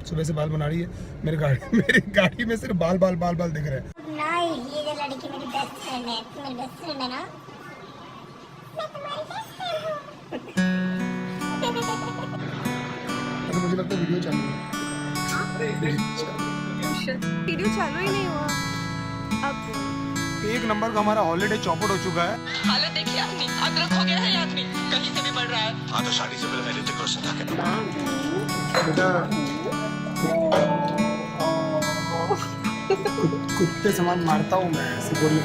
सुबह से बाल बना रही है मेरी गाड़ी में सिर्फ बाल बाल बाल बाल दिख रहे हैं। नहीं, ये जो लड़की मेरी बेस्ट फ्रेंड है, मेरी बेस्ट फ्रेंड है ना, मैं तुम्हारी बेस्ट फ्रेंड हूँ। तो मुझे लगता है वीडियो चालू है। वीडियो चालू ही नहीं हुआ। अब एक नंबर का हमारा हॉलीडे चौपट हो चुका है। हालत देखिए अपनी, अदरक हो गया है आदमी, कहीं से भी बढ़ रहा है। हाँ तो शादी से पहले मैंने ऋतिक रोशन था बेटा कुत्ते समान मारता हूँ मैं, ऐसे बोलिए।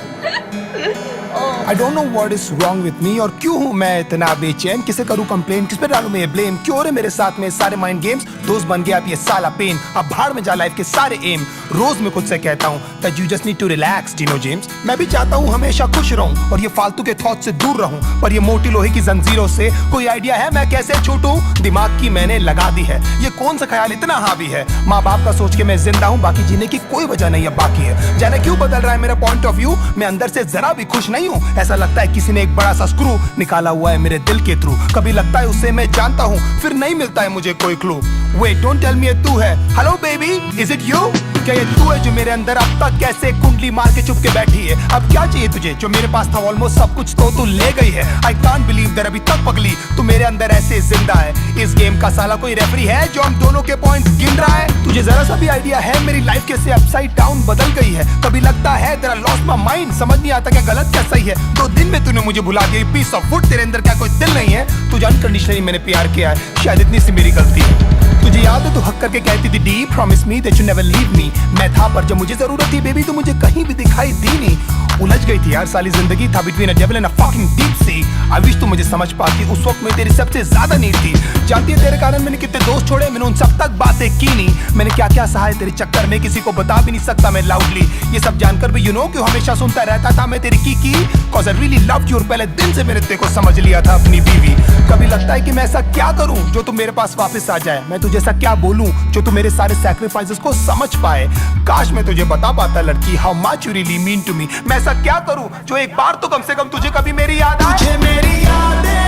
I don't know what is wrong with me और क्यों हूँ मैं इतना बेचैन, किसे करूँ कंप्लेन, किस पे डालूं मैं ब्लेम, क्यों हो रहे मेरे साथ में सारे माइंड गेम्स, दोस्त बन गया अब ये साला पेन, अब भाड़ में जा लाइफ के सारे एम, रोज मैं खुद से कहता हूँ that you just need to relax Dino James. मैं भी चाहता हूँ हमेशा खुश रहूं और ये फालतू के थॉट से दूर रहूं, पर ये मोटी लोहे की जंजीरों से कोई आइडिया है मैं कैसे छूटूं, दिमाग की मैंने लगा दी है, ये कौन सा ख्याल इतना हावी है, माँ बाप का सोच के मैं जिंदा हूँ, बाकी जीने की कोई वजह नहीं अब बाकी है, जाने क्यों बदल रहा है मेरा पॉइंट ऑफ व्यू, मैं अंदर से जरा भी खुश नहीं हूँ, ऐसा लगता है किसी ने एक बड़ा सा स्क्रू निकाला हुआ है मेरे दिल के थ्रू, कभी लगता है उसे मैं जानता हूँ फिर नहीं मिलता है मुझे कोई clue, wait don't tell me ये तू है, hello baby is it you, क्या ये तू है जो मेरे अंदर अब तक कैसे कुंडली मार के चुप के बैठी है, अब क्या चाहिए तुझे जो मेरे पास था ऑलमोस्ट सब कुछ तो तू ले गई है, आई कांट बिलीव दैट अभी तक पगली तू मेरे अंदर ऐसे जिंदा है, इस गेम का साला कोई रेफरी है जो हम दोनों के पॉइंट गिन रहा है, तुझे जरा सा भी आइडिया है मेरी लाइफ कैसे अपसाइड डाउन बदल गई है, कभी लगता है तेरा लॉस्ट माय माइंड, समझ नहीं आता क्या गलत क्या सही है, 2 दिन में तूने मुझे भुला दिया, पीस ऑफ वुड तेरे अंदर क्या कोई दिल नहीं है, तुझे अनकंडीशनली मैंने प्यार किया है, शायद इतनी सी मेरी गलती है, तुझे याद है तू हक करके कहती थी D promise me that you never leave me, मैं था पर जब मुझे जरूरत थी बेबी तो मुझे कहीं भी दिखाई दी नहीं, उलझ गई थी यार साली जिंदगी, था between a devil and a fucking deep sea, I wish तू मुझे समझ पाती, उस वक्त मैं तेरी सबसे ज्यादा नीड थी, जानती है तेरे कारण मैंने कितने दोस्त छोड़े, मैंने उन सब तक बातें की नहीं, मैंने क्या क्या सहा है तेरे चक्कर में, किसी को बता भी नहीं सकता मैं लाउडली, ये सब जानकर भी यू नो क्यों हमेशा सुनता रहता था मैं तेरी की cause I really loved you, और पहले दिन से मैंने तेरे को समझ लिया था अपनी बीवी, कभी लगता है कि मैं ऐसा क्या करूं जो तू मेरे पास वापस आ जाए, मैं तुझे ऐसा क्या बोलूं जो तू मेरे सारे सैक्रिफाइसेस को समझ पाए, काश मैं तुझे बता पाता लड़की how much you really mean to me, मैं ऐसा क्या करूं जो एक बार तो कम से कम तुझे कभी मेरी याद आए, तुझे मेरी यादें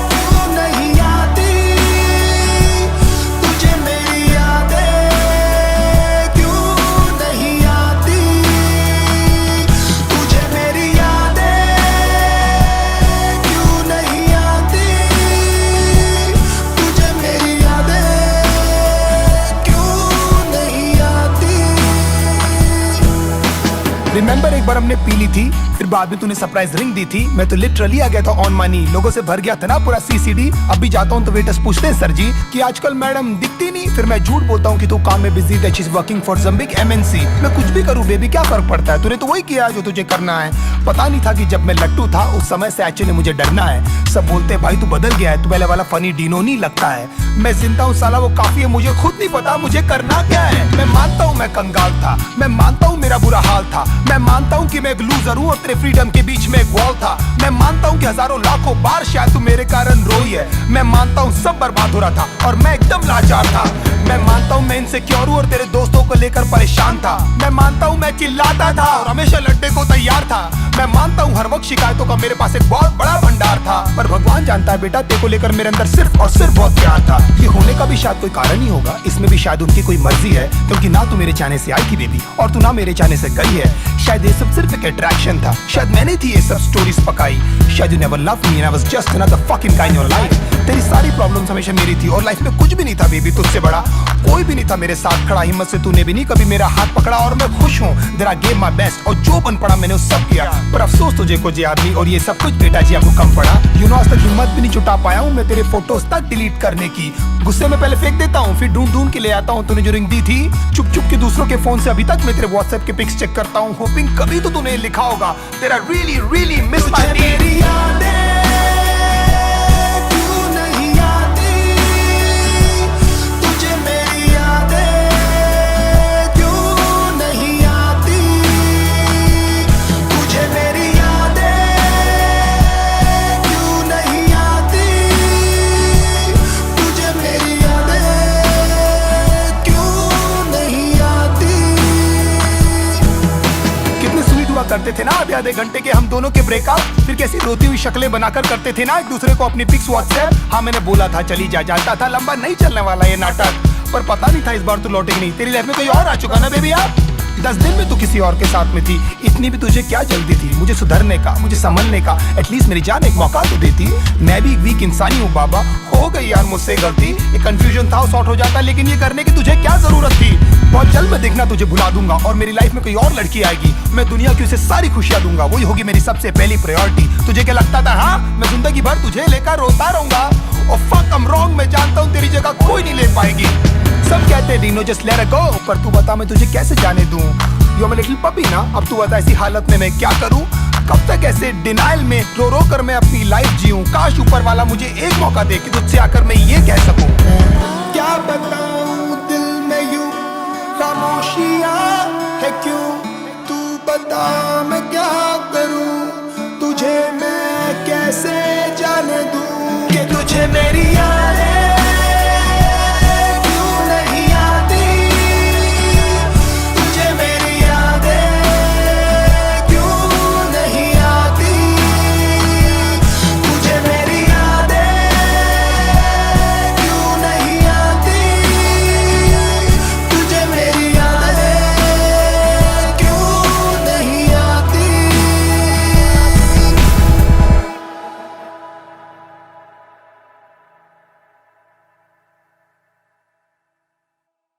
क्यों नहीं आती, तुझे मेरी यादें क्यों नहीं आती, तुझे मेरी यादें क्यों नहीं आती, तुझे मेरी यादें क्यों नहीं आती, रिमेंबर एक बार हमने पी ली थी फिर बाद में तूने सरप्राइज रिंग दी थी, मैं तो लिटरली आ गया था ऑन मनी, लोगों से भर गया था ना पूरा सीसीडी, अब भी जाता हूँ तो वेटर्स पूछते हैं सर जी कि आजकल मैडम दिखती नहीं, फिर मैं झूठ बोलता हूँ कि तू काम में busy that she is working for some big MNC, मैं कुछ भी करूँ बेबी क्या फर्क पड़ता है, तूने तो वही किया जो तुझे करना है, पता नहीं था कि जब मैं लट्टू था उस समय से एक्चुअली मुझे डरना है, सब बोलते भाई तू बदल गया है, तू पहले वाला फनी डीनो नहीं लगता है, मैं जिंदा हूँ साला वो काफी है, मुझे खुद नहीं पता मुझे करना क्या है, मैं मानता हूँ मैं कंगाल था, मैं मानता हूँ मेरा बुरा हाल था, मैं मानता हूँ कि मैं एक लूजर हूँ और तेरे फ्रीडम के बीच में एक वॉल था, मैं मानता हूँ कि हजारों लाखों बार शायद तू मेरे कारण रोई है, मैं मानता हूँ सब बर्बाद हो रहा था और मैं एकदम लाचार था, मैं मानता हूँ मैं इनसिक्योर हूँ और तेरे दोस्तों को लेकर परेशान था, मैं मानता हूँ मैं चिल्लाता था और हमेशा लड़ने को तैयार था, मैं मानता हूँ हर वक्त शिकायतों का मेरे पास एक बहुत बड़ा भंडार था, पर भगवान जानता है बेटा तेरे को लेकर मेरे अंदर सिर्फ और सिर्फ बहुत प्यार था, ये होने का भी शायद कोई कारण ही होगा, इसमें भी शायद उनकी कोई मर्जी है, क्योंकि ना तू मेरे चाहने से आई थी बेबी और तू ना मेरे चाहने से गई है, शायद ये सब सिर्फ एक अट्रैक्शन था, शायद मैंने थी ये सब स्टोरीज पकाई, शायद you never loved me and I was just another fucking guy in your life, तेरी सारी प्रॉब्लम्स हमेशा मेरी थी और लाइफ में कुछ भी नहीं था बेबी तुझसे बड़ा, कोई भी नहीं था मेरे साथ खड़ा, हिम्मत से तूने भी नहीं कभी मेरा हाथ पकड़ा और मैं खुश हूँ there I gave my best और जो बन पड़ा मैंने उस सब किया, पर अफसोस तुझे कुछ याद नहीं और ये सब कुछ बेटा जी आपको कम पड़ा, यू नो आज तक हिम्मत भी नहीं जुटा पाया हूँ मैं तेरे फोटोज तक डिलीट करने की, गुस्से में पहले फेंक देता हूँ फिर ढूंढ ढूंढ के ले आता हूँ, तूने जो रिंग दी थी चुप चुप के दूसरों के फोन से अभी तक मैं तेरे व्हाट्सएप के पिक्स चेक करता हूँ, होपिंग कभी तो तूने लिखा होगा तेरा रियली रियली मिस माय मेरी यादें क्यों नहीं आती, तुझे मेरी यादें क्यों नहीं आती, तुझे मेरी यादें क्यों नहीं आती, तुझे मेरी यादें क्यों नहीं आती, कितनी स्वीट हुआ करते थे ना आधे आधे घंटे के हम दोनों के ब्रेकअप, फिर कैसी रोती हुई शक्लें बनाकर करते थे ना एक दूसरे को अपनी पिक्स व्हाट्सएप। हाँ मैंने बोला था चली जा, जानता था लंबा नहीं चलने वाला ये नाटक, पर पता नहीं था इस बार तू लौटेगी नहीं। तेरी लाइफ में कोई और आ चुका ना बेबी। आप 10 दिन में तू किसी और के साथ में थी, इतनी भी तुझे क्या जल्दी थी मुझे सुधरने का, मुझे संभलने का? एटलीस्ट मेरी जान एक मौका तो देती। मैं भी एक वीक इंसान ही हूँ बाबा, हो गई यार मुझसे गलती। एक कंफ्यूजन था सॉर्ट हो जाता, लेकिन ये करने की तुझे क्या जरूरत थी? बहुत जल्द मैं देखना तुझे भुला दूंगा और मेरी लाइफ में कोई और लड़की आएगी, मैं दुनिया की उसे सारी खुशियां दूंगा, वही होगी मेरी सबसे पहली प्रायोरिटी। तुझे क्या लगता था हाँ मैं जिंदगी भर तुझे लेकर रोता रहूंगा? और फक I'm wrong, मैं जानता हूँ तेरी जगह कोई नहीं ले पाएगी। सब कहते हैं Dino just let her go, पर तू बता मैं तुझे कैसे जाने दूं? You're my little puppy ना, अब तू बता ऐसी हालत में मैं क्या करूं? कब तक ऐसे डिनाइल में रो रो कर मैं अपनी लाइफ जीऊं? काश ऊपर वाला मुझे एक मौका दे कि तुझसे आकर मैं ये कह सकूं। क्या बताऊं दिल में यूं खामोशियां है क्यों? तू बता मैं क्या करूं? तुझे मैं कैसे जाने दूं कि तुझे मेरी